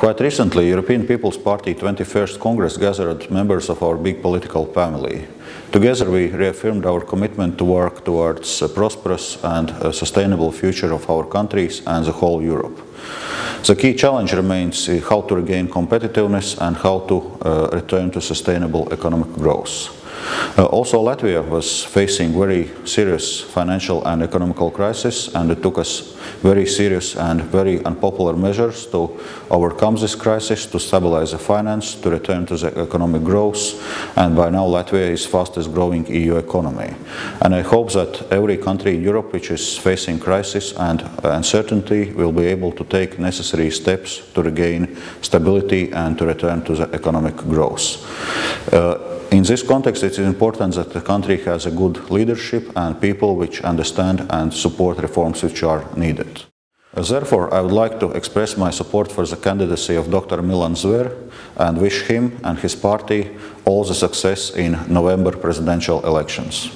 Quite recently, European People's Party 21st Congress gathered members of our big political family. Together we reaffirmed our commitment to work towards a prosperous and sustainable future of our countries and the whole Europe. The key challenge remains how to regain competitiveness and how to return to sustainable economic growth. Also, Latvia was facing very serious financial and economical crisis, and it took us very serious and very unpopular measures to overcome this crisis, to stabilize the finance, to return to the economic growth, and by now Latvia is fastest growing EU economy. And I hope that every country in Europe which is facing crisis and uncertainty will be able to take necessary steps to regain stability and to return to the economic growth. In this context, it is important that the country has a good leadership and people which understand and support reforms which are needed. Therefore, I would like to express my support for the candidacy of Dr. Milana Zvera and wish him and his party all the success in November presidential elections.